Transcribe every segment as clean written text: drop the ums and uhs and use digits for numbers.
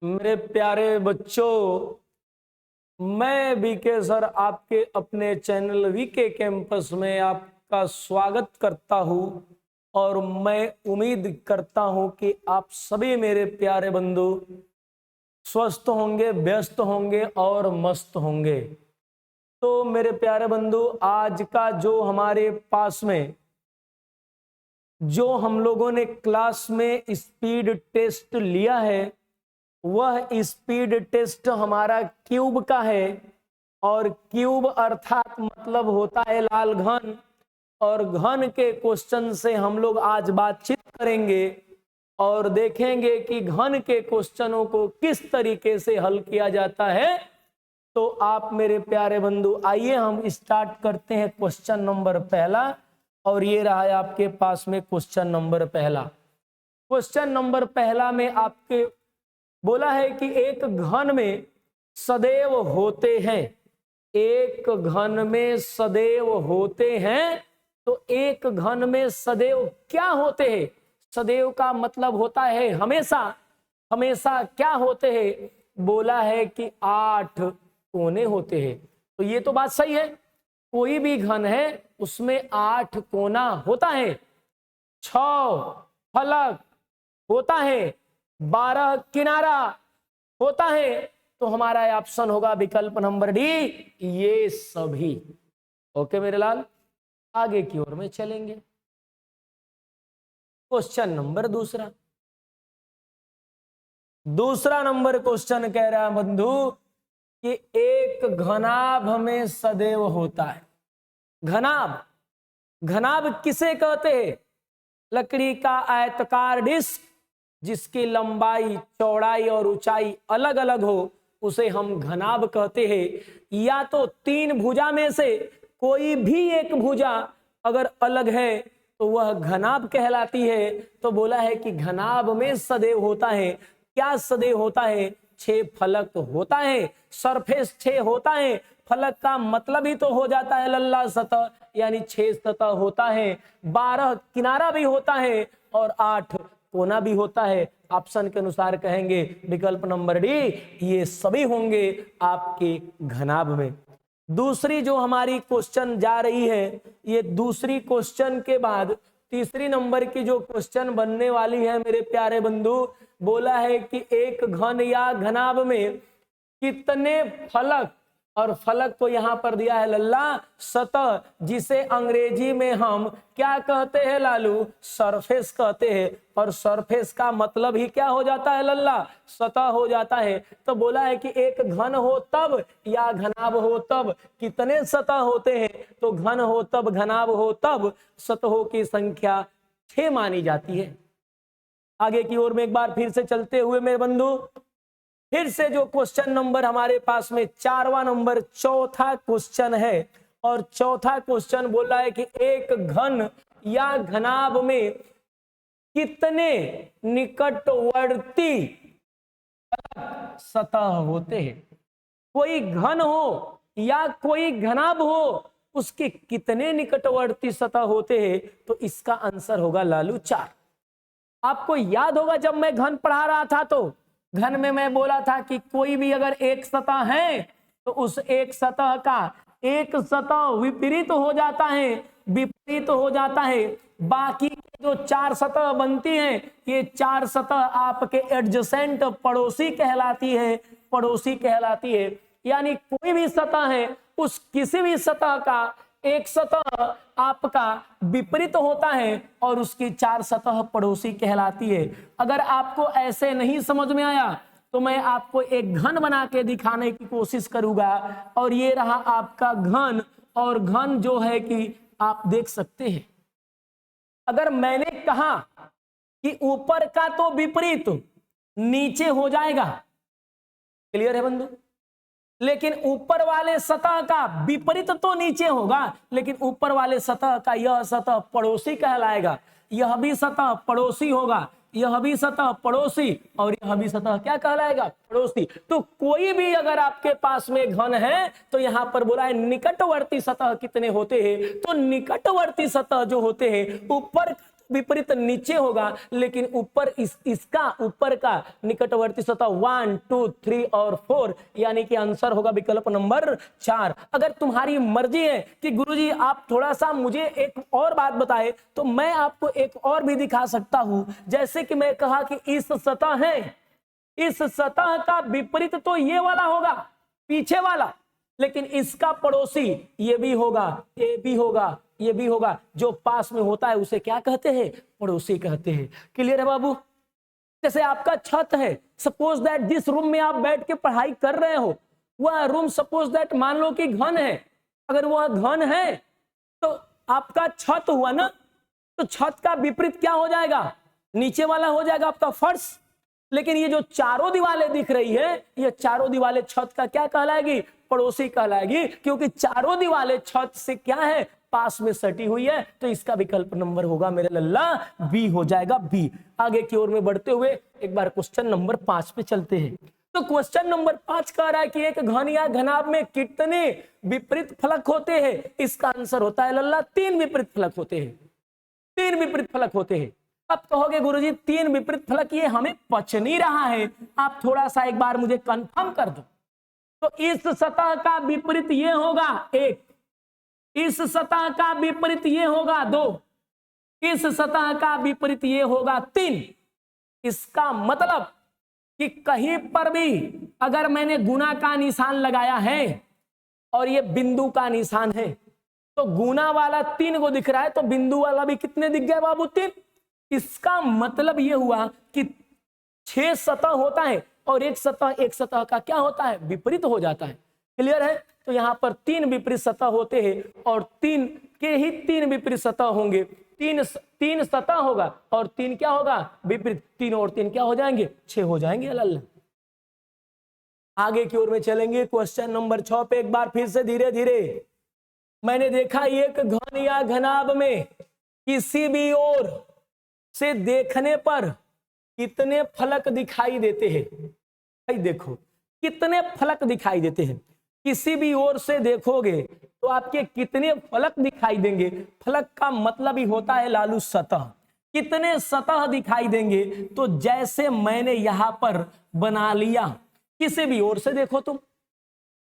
मेरे प्यारे बच्चों, मैं वीके सर आपके अपने चैनल वीके कैंपस में आपका स्वागत करता हूं और मैं उम्मीद करता हूं कि आप सभी मेरे प्यारे बंधु स्वस्थ होंगे, व्यस्त होंगे और मस्त होंगे। तो मेरे प्यारे बंधु, आज का जो हमारे पास में जो हम लोगों ने क्लास में स्पीड टेस्ट लिया है, वह स्पीड टेस्ट हमारा क्यूब का है। और क्यूब अर्थात मतलब होता है लाल घन, और घन के क्वेश्चन से हम लोग आज बातचीत करेंगे और देखेंगे कि घन के क्वेश्चनों को किस तरीके से हल किया जाता है। तो आप मेरे प्यारे बंधु, आइए हम स्टार्ट करते हैं क्वेश्चन नंबर पहला। और ये रहा है आपके पास में क्वेश्चन नंबर पहला। क्वेश्चन नंबर पहला में आपके बोला है कि एक घन में सदैव होते हैं, एक घन में सदैव होते हैं। तो एक घन में सदैव क्या होते हैं? सदैव का मतलब होता है हमेशा। हमेशा क्या होते हैं? बोला है कि 8 कोने होते हैं। तो ये तो बात सही है, कोई भी घन है उसमें 8 कोना होता है, 6 फलक होता है, 12 किनारा होता है। तो हमारा ऑप्शन होगा विकल्प नंबर डी, ये सभी। ओके मेरे लाल, आगे की ओर में चलेंगे। क्वेश्चन नंबर दूसरा नंबर क्वेश्चन कह रहा है बंधु कि एक घनाभ में सदैव होता है। घनाभ किसे कहते हैं? लकड़ी का आयताकार डिस्क जिसकी लंबाई, चौड़ाई और ऊंचाई अलग अलग हो, उसे हम घनाभ कहते हैं। या तो 3 भुजा में से कोई भी एक भुजा अगर अलग है तो वह घनाभ कहलाती है। तो बोला है कि घनाभ में सदैव होता है। क्या सदैव होता है? 6 फलक होता है, सरफेस 6 होता है। फलक का मतलब ही तो हो जाता है लल्ला सतह, यानी 6 सतह होता है, 12 किनारा भी होता है और 8 कोना भी होता है। ऑप्शन के अनुसार कहेंगे विकल्प नंबर डी, ये सभी होंगे आपके घनाभ में। दूसरी जो हमारी क्वेश्चन जा रही है, ये दूसरी क्वेश्चन के बाद तीसरी नंबर की जो क्वेश्चन बनने वाली है मेरे प्यारे बंधु, बोला है कि एक घन या घनाभ में कितने फलक, और फलक को यहां पर दिया है लल्ला सतह, जिसे अंग्रेजी में हम क्या कहते हैं लालू? सरफेस कहते हैं। और सरफेस का मतलब ही क्या हो जाता है लल्ला? सतह हो जाता है। तो बोला है कि एक घन हो तब या घनाभ हो तब कितने सतह होते हैं? तो घन हो तब, घनाभ हो तब सतहों की संख्या 6 मानी जाती है। आगे की ओर में एक बार फिर से चलते हुए मेरे बंधु, फिर से जो क्वेश्चन नंबर हमारे पास में 4वां नंबर चौथा क्वेश्चन है। और चौथा क्वेश्चन बोल रहा है कि एक घन या घनाभ में कितने निकटवर्ती सतह होते हैं? कोई घन हो या कोई घनाभ हो, उसके कितने निकटवर्ती सतह होते हैं? तो इसका आंसर होगा लालू 4। आपको याद होगा जब मैं घन पढ़ा रहा था तो घन में मैं बोला था कि कोई भी अगर एक सतह है तो उस एक सतह का एक सतह विपरीत हो जाता है, विपरीत हो जाता है। बाकी जो 4 सतह बनती हैं, ये 4 सतह आपके एडजेसेंट पड़ोसी कहलाती है, पड़ोसी कहलाती है। यानी कोई भी सतह है, उस किसी भी सतह का एक सतह आपका विपरीत होता है और उसकी 4 सतह पड़ोसी कहलाती है। अगर आपको ऐसे नहीं समझ में आया तो मैं आपको एक घन बना के दिखाने की कोशिश करूंगा। और ये रहा आपका घन, और घन जो है कि आप देख सकते हैं। अगर मैंने कहा कि ऊपर का तो विपरीत नीचे हो जाएगा, क्लियर है बंधु? लेकिन ऊपर वाले सतह का विपरीत तो नीचे होगा, लेकिन ऊपर वाले सतह का यह सतह पड़ोसी कहलाएगा। यह भी सतह पड़ोसी होगा, यह भी सतह पड़ोसी, और यह भी सतह क्या कहलाएगा? पड़ोसी। तो कोई भी अगर आपके पास में घन है तो यहां पर बोला है निकटवर्ती सतह कितने होते हैं? तो निकटवर्ती सतह जो होते हैं, ऊपर विपरीत नीचे होगा, लेकिन ऊपर इसका ऊपर का निकटवर्ती सतह 1 2 3 और 4, यानी कि आंसर होगा विकल्प नंबर 4। अगर तुम्हारी मर्जी है कि गुरुजी आप थोड़ा सा मुझे एक और बात बताए, तो मैं आपको एक और भी दिखा सकता हूं। जैसे कि मैं कहा कि इस सतह है, इस सतह का विपरीत तो ये वाला होगा, पीछे वाला, लेकिन इसका पड़ोसी ये भी होगा, ये भी होगा, ये भी होगा। जो पास में होता है उसे क्या कहते हैं? पड़ोसी कहते हैं। क्लियर है बाबू? जैसे आपका छत है, सपोज दैट जिस रूम में आप बैठ के पढ़ाई कर रहे हो वह रूम सपोज दैट मान लो कि घन है। अगर वह घन है तो आपका छत हुआ ना, तो छत का विपरीत क्या हो जाएगा? नीचे वाला हो जाएगा आपका फर्श। लेकिन ये जो चारों दीवारें दिख रही है, ये चारों दीवारें छत का क्या कहलाएगी? पड़ोसी कहलाएगी, क्योंकि चारों दीवारें छत से क्या है? पास में सटी हुई है। तो इसका विकल्प नंबर होगा मेरे लल्ला बी हो जाएगा, बी। आगे की ओर में बढ़ते हुए एक बार क्वेश्चन नंबर 5 पे चलते हैं। तो क्वेश्चन नंबर 5 कह रहा है कि एक घन या घनाभ में कितने विपरीत फलक होते हैं? इसका आंसर होता है लल्ला 3 विपरीत फलक होते हैं। 3 विपरीत फलक होते हैं। अब कहोगे गुरुजी 3 विपरीत फलक ये हमें पच नहीं रहा है, आप थोड़ा सा एक बार मुझे कंफर्म कर दो। तो इस सतह का विपरीत ये होगा 1, इस सतह का विपरीत ये होगा 2, इस सतह का विपरीत ये होगा 3। इसका मतलब कि कहीं पर भी अगर मैंने गुना का निशान लगाया है और ये बिंदु का निशान है, तो गुना वाला 3 को दिख रहा है, तो बिंदु वाला भी कितने दिख गए बाबू? 3। इसका मतलब यह हुआ कि 6 सतह होता है और एक सतह का क्या होता है? विपरीत हो जाता है। क्लियर है? तो यहां पर 3 विपरीत सतह होते हैं और 3 के ही 3 विपरीत सतह होंगे। 3 सतह होगा और 3 क्या होगा? विपरीत। 3 और 3 क्या हो जाएंगे? 6 हो जाएंगे। अल्लाह। आगे की ओर में चलेंगे क्वेश्चन नंबर 6 पे एक बार फिर से धीरे धीरे। मैंने देखा एक घन या घनाभ में किसी भी ओर से देखने पर कितने फलक दिखाई देते हैं? भाई देखो कितने फलक दिखाई देते हैं। किसी भी ओर से देखोगे तो आपके कितने फलक दिखाई देंगे? फलक का मतलब ही होता है लालू सतह। कितने सतह दिखाई देंगे? तो जैसे मैंने यहां पर बना लिया, किसी भी ओर से देखो तुम,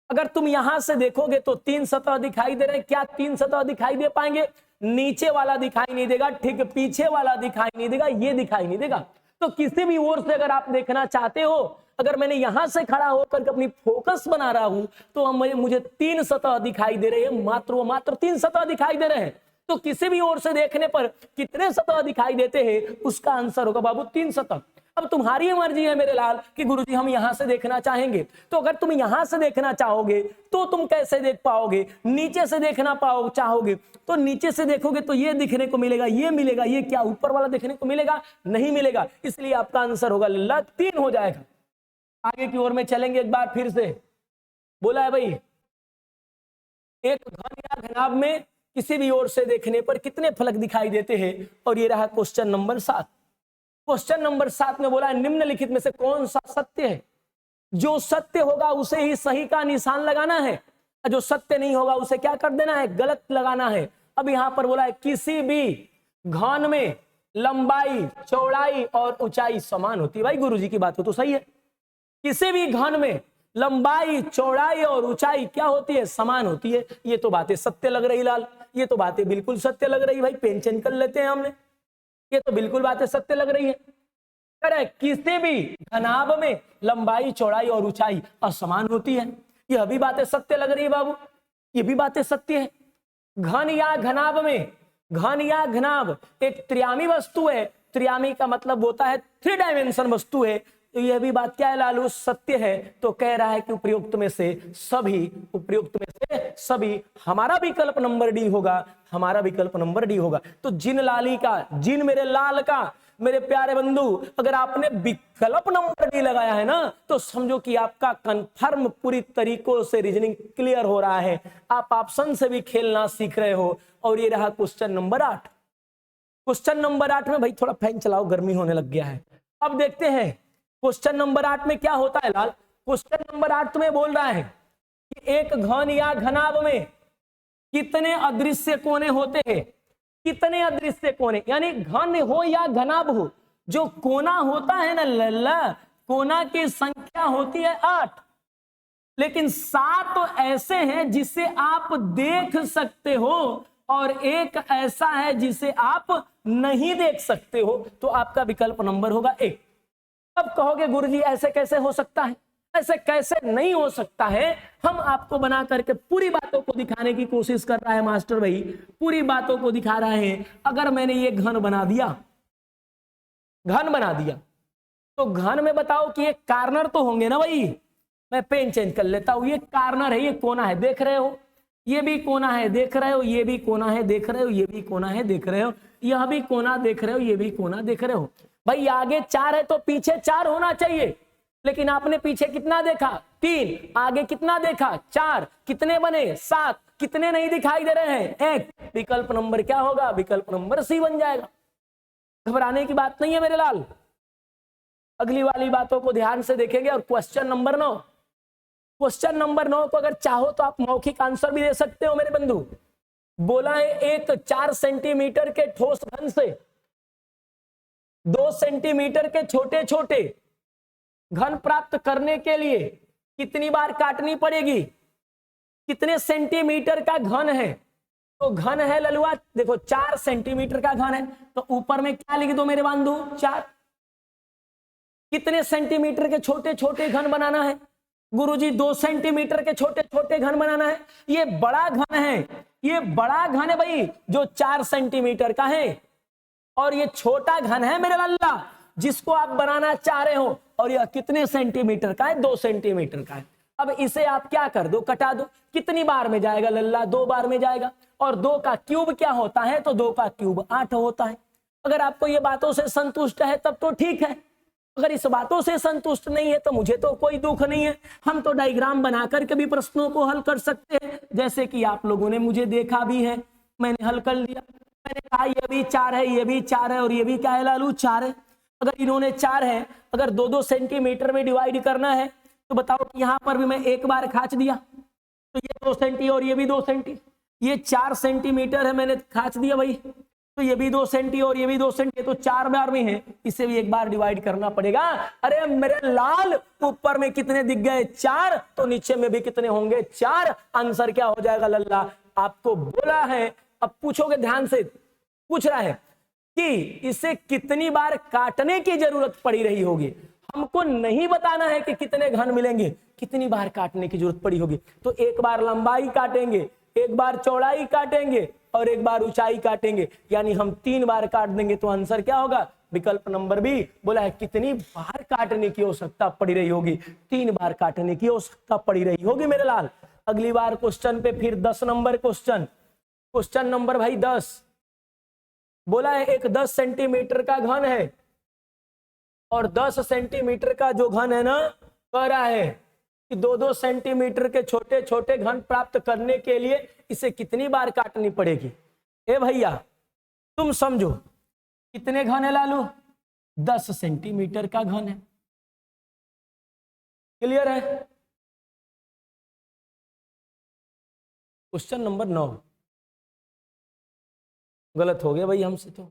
अगर तुम यहां से देखोगे तो 3 सतह दिखाई दे रहे हैं। क्या 3 सतह दिखाई दे पाएंगे? नीचे वाला दिखाई नहीं देगा, ठीक पीछे वाला दिखाई नहीं देगा, ये दिखाई नहीं देगा। तो किसी भी ओर से अगर आप देखना चाहते हो, अगर मैंने यहां से खड़ा होकर अपनी फोकस बना रहा हूं, तो मुझे 3 सतह दिखाई दे रहे हैं, मात्र वो मात्र 3 सतह दिखाई दे रहे हैं। तो किसी भी ओर से देखने पर कितने सतह दिखाई देते हैं? उसका आंसर होगा बाबू 3 सतह। अब तुम्हारी मर्जी है मेरे लाल कि गुरुजी हम यहां से देखना चाहेंगे। तो अगर तुम यहां से देखना चाहोगे तो तुम कैसे देख पाओगे? नीचे से देखना चाहोगे तो नीचे से देखोगे तो ये दिखने को मिलेगा, ये मिलेगा, ये क्या ऊपर वाला देखने को मिलेगा? नहीं मिलेगा। इसलिए आपका आंसर होगा लल्ला 3 हो जाएगा। आगे की ओर में चलेंगे एक बार फिर से। बोला है भाई एक घन या घनाभ में किसी भी ओर से देखने पर कितने फलक दिखाई देते हैं? और ये रहा क्वेश्चन नंबर 7। क्वेश्चन नंबर 7 में बोला है निम्नलिखित में से कौन सा सत्य है? जो सत्य होगा उसे ही सही का निशान लगाना है, जो सत्य नहीं होगा उसे क्या कर देना है? गलत लगाना है। अब यहां पर बोला है किसी भी घन में लंबाई, चौड़ाई और ऊंचाई समान होती है। भाई गुरुजी की बात हो तो सही है। किसी भी घन में लंबाई, चौड़ाई और ऊंचाई क्या होती है? समान होती है। ये तो बातें सत्य लग रही लाल, ये तो बातें बिल्कुल सत्य लग रही। भाई पेन चेंज कर लेते हैं हमने, ये तो बिल्कुल बातें सत्य लग रही है। करेक्ट, किसी भी घनाभ में लंबाई, चौड़ाई और ऊंचाई असमान होती है। यह भी बातें सत्य लग रही है बाबू, ये भी बातें सत्य है। घन या घनाभ में, घन या घनाभ एक त्रियामी वस्तु है। त्रियामी का मतलब होता है 3 डायमेंशन वस्तु है। तो यह भी बात क्या है लालू? सत्य है। तो कह रहा है कि उपयुक्त में से सभी हमारा विकल्प नंबर डी होगा, हमारा विकल्प नंबर डी होगा। तो जिन लाली का, जिन मेरे लाल का, मेरे प्यारे बंधु, अगर आपने विकल्प नंबर डी लगाया है ना, तो समझो कि आपका कंफर्म पूरी तरीकों से रीजनिंग क्लियर हो रहा है। आप ऑप्शन से भी खेलना सीख रहे हो। और ये रहा क्वेश्चन नंबर 8। क्वेश्चन नंबर 8 में भाई थोड़ा फैन चलाओ, गर्मी होने लग गया है। अब देखते हैं क्वेश्चन नंबर 8 में क्या होता है लाल। क्वेश्चन नंबर 8 में बोल रहा है कि एक घन या घनाभ में कितने अदृश्य कोने होते हैं? कितने अदृश्य कोने, यानी घन हो या घनाभ हो, जो कोना होता है ना लल्ला, कोना की संख्या होती है 8, लेकिन 7 तो ऐसे हैं जिसे आप देख सकते हो और एक ऐसा है जिसे आप नहीं देख सकते हो, तो आपका विकल्प नंबर होगा 1। अब कहोगे गुरुजी ऐसे कैसे हो सकता है, ऐसे कैसे नहीं हो सकता है। हम आपको बना करके पूरी बातों को दिखाने की कोशिश कर रहा है मास्टर भाई, पूरी बातों को दिखा रहा है। अगर मैंने ये घन बना दिया, घन बना दिया, तो घन में बताओ कि ये कार्नर तो होंगे ना भाई। मैं पेन चेंज कर लेता हूं, ये कार्नर है, ये कोना है, देख रहे हो, ये भी कोना है देख रहे हो, ये भी कोना है देख रहे हो, ये भी कोना है देख रहे हो, यह भी कोना देख रहे हो, ये भी कोना देख रहे हो। भाई आगे 4 है तो पीछे 4 होना चाहिए, लेकिन आपने पीछे कितना देखा 3, आगे कितना देखा 4, कितने बने 7, कितने नहीं दिखाई दे रहे हैं 1। विकल्प नंबर क्या होगा, विकल्प नंबर सी बन जाएगा। घबराने की बात नहीं है मेरे लाल, अगली वाली बातों को ध्यान से देखेंगे। और क्वेश्चन नंबर 9, क्वेश्चन नंबर 9 को अगर चाहो तो आप मौखिक आंसर भी दे सकते हो मेरे बंधु। बोला है एक 4 सेंटीमीटर के ठोस घन से 2 सेंटीमीटर के छोटे छोटे घन प्राप्त करने के लिए कितनी बार काटनी पड़ेगी, कितने सेंटीमीटर का घन है। तो घन है ललुआ, देखो 4 सेंटीमीटर का घन है, तो ऊपर में क्या लिख दो मेरे बंधु 4। कितने सेंटीमीटर के छोटे छोटे घन बनाना है गुरुजी, 2 सेंटीमीटर के छोटे छोटे घन बनाना है। ये बड़ा घन है, ये बड़ा घन है भाई जो 4 सेंटीमीटर का है, और ये छोटा घन है मेरे लल्ला जिसको आप बनाना चाह रहे हो, और यह कितने सेंटीमीटर का है 2 सेंटीमीटर का है। अब इसे आप क्या कर दो, कटा दो। कितनी बार में जाएगा लल्ला, 2 बार में जाएगा, और 2 का क्यूब क्या होता है, तो 2 का क्यूब 8 होता है। अगर आपको ये बातों से संतुष्ट है तब तो ठीक है, अगर इस बातों से संतुष्ट नहीं है तो मुझे तो कोई दुख नहीं है। हम तो डायग्राम बनाकर के भी प्रश्नों को हल कर सकते हैं, जैसे कि आप लोगों ने मुझे देखा भी है, मैंने हल कर लिया। मैंने कहा ये भी 4 है, ये भी 4 है, और ये भी क्या है लालू 4 है। अगर इन्होंने 4 है, अगर 2-2 सेंटीमीटर में डिवाइड करना है, तो बताओ कि यहाँ पर भी मैं एक बार खाच दिया, तो ये 2 सेंटी और ये भी 2 सेंटी, ये 4 सेंटीमीटर है, मैंने खाच दिया भाई, तो ये भी 2 सेंटी और ये भी 2 सेंटी, तो 4 बार में है, इसे भी एक बार डिवाइड करना पड़ेगा। अरे मेरे लाल ऊपर में कितने दिख गए 4, तो नीचे में भी कितने होंगे 4। आंसर क्या हो जाएगा लल्ला, आपको बोला है। अब पूछोगे ध्यान से, पूछ रहा है कि इसे कितनी बार काटने की जरूरत पड़ी रही होगी। हमको नहीं बताना है कि कितने घन मिलेंगे, कितनी बार काटने की जरूरत पड़ी होगी। तो एक बार लंबाई काटेंगे, एक बार चौड़ाई काटेंगे, और एक बार ऊंचाई काटेंगे, यानी हम 3 बार काट देंगे। तो आंसर क्या होगा, विकल्प नंबर बी। बोला है कितनी बार काटने की आवश्यकता पड़ी रही होगी, 3 बार काटने की आवश्यकता पड़ी रही होगी मेरे लाल। अगली बार क्वेश्चन पे फिर 10 नंबर क्वेश्चन, क्वेश्चन नंबर भाई 10। बोला है एक 10 सेंटीमीटर का घन है, और 10 सेंटीमीटर का जो घन है ना, कह रहा है कि 2-2 सेंटीमीटर के छोटे छोटे घन प्राप्त करने के लिए इसे कितनी बार काटनी पड़ेगी। ए भैया तुम समझो, कितने घन है लालू, 10 सेंटीमीटर का घन है। क्लियर है। क्वेश्चन नंबर 9 गलत हो गया भाई हमसे। तो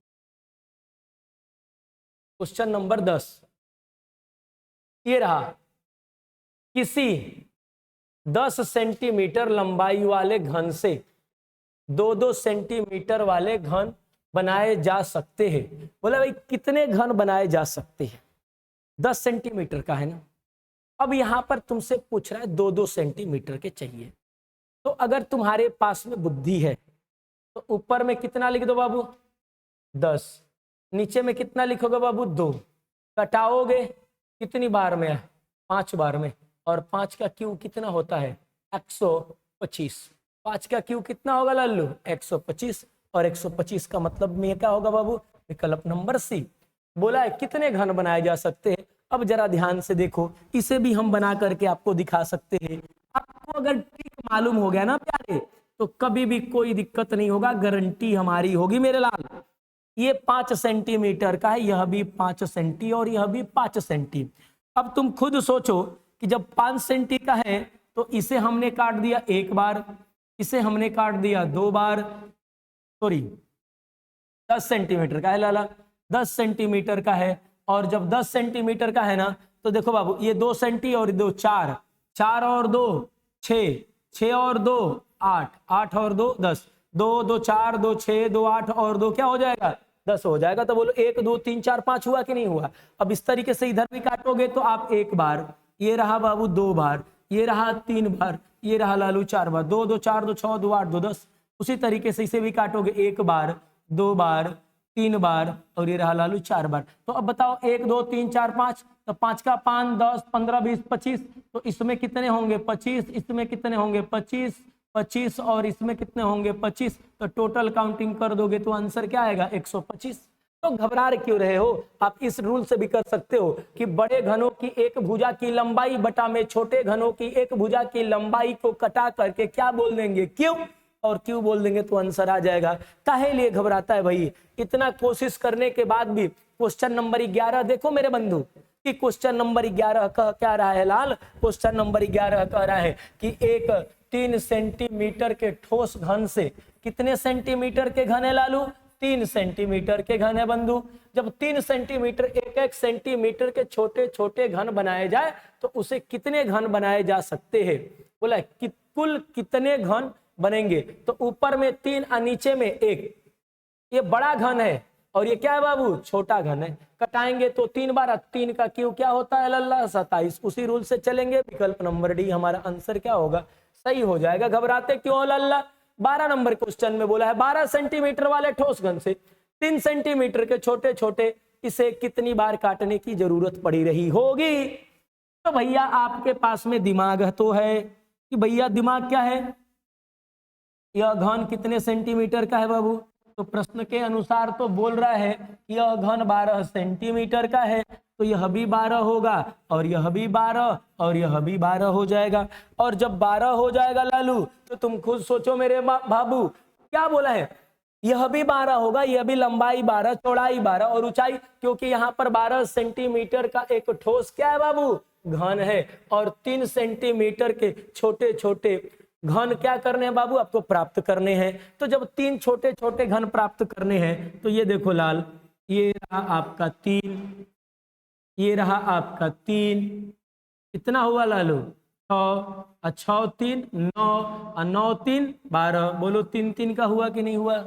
क्वेश्चन नंबर 10 ये रहा, किसी 10 सेंटीमीटर लंबाई वाले घन से 2-2 सेंटीमीटर वाले घन बनाए जा सकते हैं। बोला भाई कितने घन बनाए जा सकते हैं, 10 सेंटीमीटर का है ना। अब यहां पर तुमसे पूछ रहा है 2-2 सेंटीमीटर के चाहिए। तो अगर तुम्हारे पास में बुद्धि है तो ऊपर में कितना लिख दो बाबू 10, नीचे में कितना लिखोगे बाबू 2। कटाओगे कितनी बार में, 5 बार में, और 5 का क्यूब कितना होता है 125। 5 का क्यूब कितना होगा लल्लू 125, और 125 का मतलब में क्या होगा बाबू, विकल्प नंबर सी। बोला है कितने घन बनाए जा सकते हैं। अब जरा ध्यान से देखो, इसे भी हम बना करके आपको दिखा सकते हैं। आपको अगर ट्रिक मालूम हो गया ना प्यारे, तो कभी भी कोई दिक्कत नहीं होगा, गारंटी हमारी होगी मेरे लाल। ये 5 सेंटीमीटर का है, यह भी 5 सेंटी और यह भी 5 सेंटी। अब तुम खुद सोचो कि जब 5 सेंटी का है तो इसे हमने काट दिया 1 बार, इसे हमने काट दिया 2 बार, सॉरी 10 सेंटीमीटर का है लाला, 10 सेंटीमीटर का है। और जब 10 सेंटीमीटर का है ना, तो देखो बाबू ये 2 सेंटी और 2 4, 4 और 2 6, 6 और 2 8, 8 और 2 10, 2 2 4 2 6 2 8 और 2 क्या हो जाएगा 10 हो जाएगा। तो बोलो 1 2 3 4 5 हुआ कि नहीं हुआ। अब इस तरीके से इधर भी काटोगे तो आप एक बार, ये रहा बाबू 2 बार, ये रहा 3 बार, ये रहा लालू 4 बार, 2 2 4 2 6 2 8 2 10। उसी तरीके से इसे भी काटोगे, एक बार, 2 बार, 3 बार और ये रहा लालू 4 बार। तो अब बताओ 1 2 3 4 5, तो 5 का 5 10 15 20 25, तो इसमें कितने होंगे 25, इसमें कितने होंगे 25 25 और इसमें कितने होंगे 25। तो टोटल काउंटिंग कर दोगे तो आंसर क्या आएगा 125। तो घबरा क्यों रहे हो, आप इस रूल से भी कर सकते हो कि बड़े घनों की एक भुजा की लंबाई बटा में छोटे घनों की एक भुजा की लंबाई को कटा करके क्या बोल देंगे क्यों, और क्यों बोल देंगे तो आंसर आ जाएगा। काहे लिए घबराता है भाई, इतना कोशिश करने के बाद भी। क्वेश्चन नंबर 11 देखो मेरे बंधु कि क्वेश्चन नंबर 11 कह क्या रहा है लाल, क्वेश्चन नंबर 11 कह रहा है कि एक 3 सेंटीमीटर के ठोस घन से कितने सेंटीमीटर के घन है लालू, 3 सेंटीमीटर के घन है बंधु। जब 3 सेंटीमीटर एक एक सेंटीमीटर के छोटे छोटे घन बनाए जाए तो उसे कितने घन बनाए जा सकते हैं। बोला कि कुल कितने घन बनेंगे, तो ऊपर में 3 और नीचे में 1। ये बड़ा घन है और ये क्या है बाबू छोटा घन है। कटाएंगे तो 3 बार, 3 का क्यों क्या होता है लल्ला 27। उसी रूल से चलेंगे, विकल्प नंबर डी हमारा आंसर क्या होगा सही हो जाएगा। घबराते क्यों लल्ला। 12 नंबर क्वेश्चन में बोला है 12 सेंटीमीटर वाले ठोस घन से 3 सेंटीमीटर के छोटे छोटे इसे कितनी बार काटने की जरूरत पड़ी रही होगी। तो भैया आपके पास में दिमाग तो है कि भैया दिमाग क्या है, यह घन कितने सेंटीमीटर का है बाबू। तो प्रश्न के अनुसार तो बोल रहा है कि यह घन 12 सेंटीमीटर का है, तो यह भी 12 होगा और यह भी 12 और यह भी 12 हो जाएगा। और जब 12 हो जाएगा लालू तो तुम खुद सोचो मेरे बाबू क्या बोला है, यह भी 12 होगा, यह भी लंबाई 12 चौड़ाई 12 और ऊंचाई, क्योंकि यहाँ पर 12 सेंटीमीटर का एक ठोस क्या है बाबू घन है और 3 सेंटीमीटर के छोटे छोटे घन क्या करने हैं बाबू आपको प्राप्त करने हैं। तो जब 3 छोटे छोटे घन प्राप्त करने हैं तो ये देखो लाल, ये रहा आपका 3, ये रहा आपका 3, कितना हुआ लालू 6, 6 3 9 और 9 3 12। बोलो 3 3 का हुआ कि नहीं हुआ,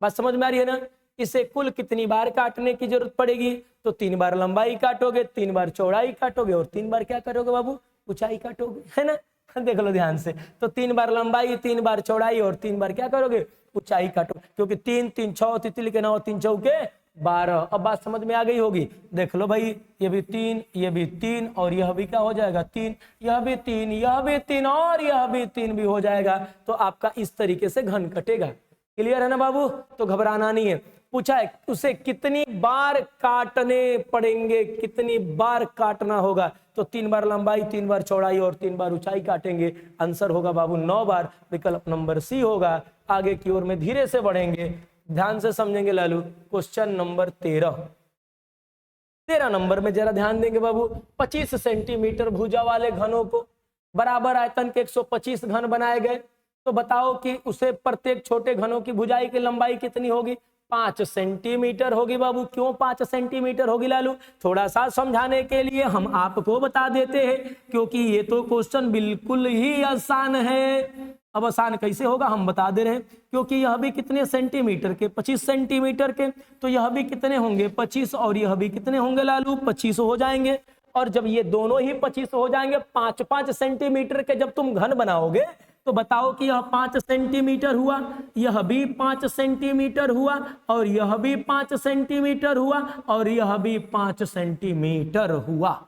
बात समझ में आ रही है ना। इसे कुल कितनी बार काटने की जरूरत पड़ेगी, तो 3 बार लंबाई काटोगे, 3 बार चौड़ाई काटोगे और 3 बार क्या करोगे बाबू ऊंचाई काटोगे, है ना। देख लो ध्यान से, तो 3 बार लंबाई 3 बार चौड़ाई और 3 बार क्या करोगे ऊंचाई काटो, क्योंकि 3 3 6 तितली के 9 3 चौके 12। अब बात समझ में आ गई होगी। देख लो भाई ये भी 3, ये भी 3 और यह भी क्या हो जाएगा 3, यह भी 3, यह भी 3 और यह भी 3 भी हो जाएगा। तो आपका इस तरीके से घन कटेगा। क्लियर है ना बाबू, तो घबराना नहीं है। पूछा है उसे कितनी बार काटने पड़ेंगे, कितनी बार काटना होगा, तो 3 बार लंबाई 3 बार चौड़ाई और 3 बार ऊंचाई काटेंगे। आंसर होगा बाबू 9 बार, विकल्प नंबर सी होगा। आगे की ओर में धीरे से बढ़ेंगे, ध्यान से समझेंगे लालू। क्वेश्चन नंबर 13 नंबर में जरा ध्यान देंगे बाबू। 25 सेंटीमीटर भुजा वाले घनों को बराबर आयतन के 125 घन बनाए गए, तो बताओ कि उसे प्रत्येक छोटे घनों की भुजाई की लंबाई कितनी होगी, 5 सेंटीमीटर होगी बाबू। क्यों 5 सेंटीमीटर होगी लालू, थोड़ा सा समझाने के लिए हम आपको बता देते हैं, क्योंकि ये तो क्वेश्चन बिल्कुल ही आसान है। अब आसान कैसे होगा हम बता दे रहे हैं, क्योंकि यह भी कितने सेंटीमीटर के 25 सेंटीमीटर के, तो यह भी कितने होंगे 25 और यह भी कितने होंगे लालू 25 हो जाएंगे। और जब ये दोनों ही 25 हो जाएंगे, 5-5 सेंटीमीटर के जब तुम घन बनाओगे तो बताओ कि यह 5 सेंटीमीटर हुआ, यह भी 5 सेंटीमीटर हुआ और यह भी 5 सेंटीमीटर हुआ और यह भी 5 सेंटीमीटर हुआ।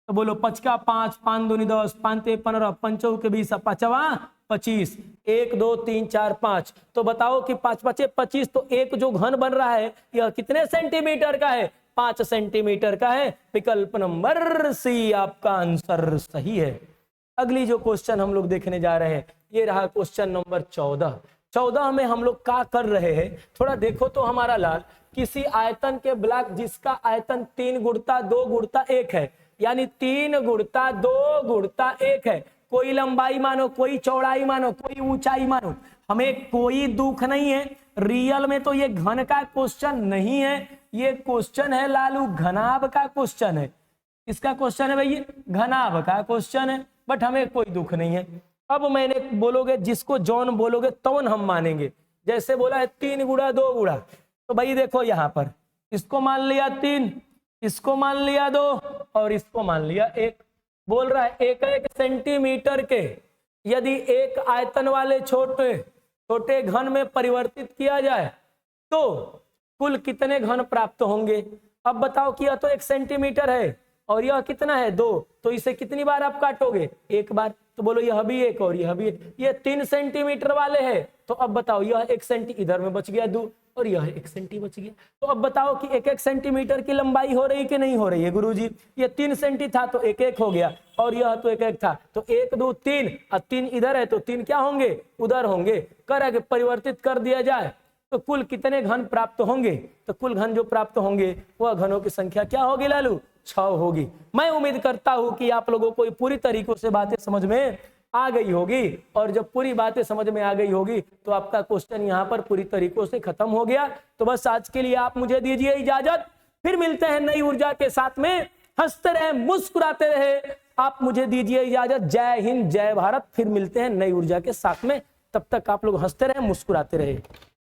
तो बोलो 5 का 5, 5 दूनी 10, 5 ते 15, 5 के 20, 5 25, 1 2 3 4 5। तो बताओ कि 5 5 25, तो एक जो घन बन रहा है यह कितने सेंटीमीटर का है, 5 सेंटीमीटर का है। विकल्प नंबर सी आपका आंसर सही है। अगली जो क्वेश्चन हम लोग देखने जा रहे हैं ये रहा क्वेश्चन नंबर 14 में हम लोग क्या कर रहे हैं, थोड़ा देखो तो हमारा लाल। किसी आयतन के ब्लॉक जिसका आयतन 3 गुणता 2 गुणता 1 है, यानी 3 गुणता 2 गुणता 1 है, कोई लंबाई मानो, कोई चौड़ाई मानो, कोई ऊंचाई मानो, हमें कोई दुख नहीं है। रियल में तो ये घन का क्वेश्चन नहीं है, ये क्वेश्चन है लालू घनाभ का क्वेश्चन है। इसका क्वेश्चन है भैया, घनाभ का क्वेश्चन है, बट हमें कोई दुख नहीं है। अब मैंने बोलोगे, जिसको जौन बोलोगे तौन हम मानेंगे। जैसे बोला है 3 गुणा 2 गुणा, तो भाई देखो यहां पर इसको मान लिया 3, इसको मान लिया 2 और इसको मान लिया 1। बोल रहा है 1 सेंटीमीटर के यदि एक आयतन वाले छोटे छोटे घन में परिवर्तित किया जाए तो कुल कितने घन प्राप्त होंगे। अब बताओ कि यह तो 1 सेंटीमीटर है और यह कितना है 2, तो इसे कितनी बार आप काटोगे, 1 बार। तो बोलो यह भी 1 और यह भी 1, ये 3 सेंटीमीटर वाले हैं। तो अब बताओ यह 1 सेंटी इधर में बच गया 2 और यह 1 सेंटी बच गया। तो अब बताओ कि 1 सेंटीमीटर की लंबाई हो रही कि नहीं हो रही है गुरुजी। ये 3 सेंटी था तो 1 हो गया और यह तो 1 था, तो 1 2 3 और 3 इधर है तो 3 क्या होंगे, उधर होंगे। कर परिवर्तित कर दिया जाए तो कुल कितने घन प्राप्त होंगे, तो कुल घन जो प्राप्त होंगे वह घनों की संख्या क्या होगी लालू, 6 होगी। मैं उम्मीद करता हूं कि आप लोगों को पूरी तरीकों से बातें समझ में आ गई होगी, और जब पूरी बातें समझ में आ गई होगी तो आपका क्वेश्चन यहाँ पर पूरी तरीकों से खत्म हो गया। तो बस आज के लिए आप मुझे दीजिए इजाजत, फिर मिलते हैं नई ऊर्जा के साथ में। हंसते रहे, मुस्कुराते रहे, आप मुझे दीजिए इजाजत। जय हिंद, जय भारत। फिर मिलते हैं नई ऊर्जा के साथ में, तब तक आप लोग हंसते रहे, मुस्कुराते रहे।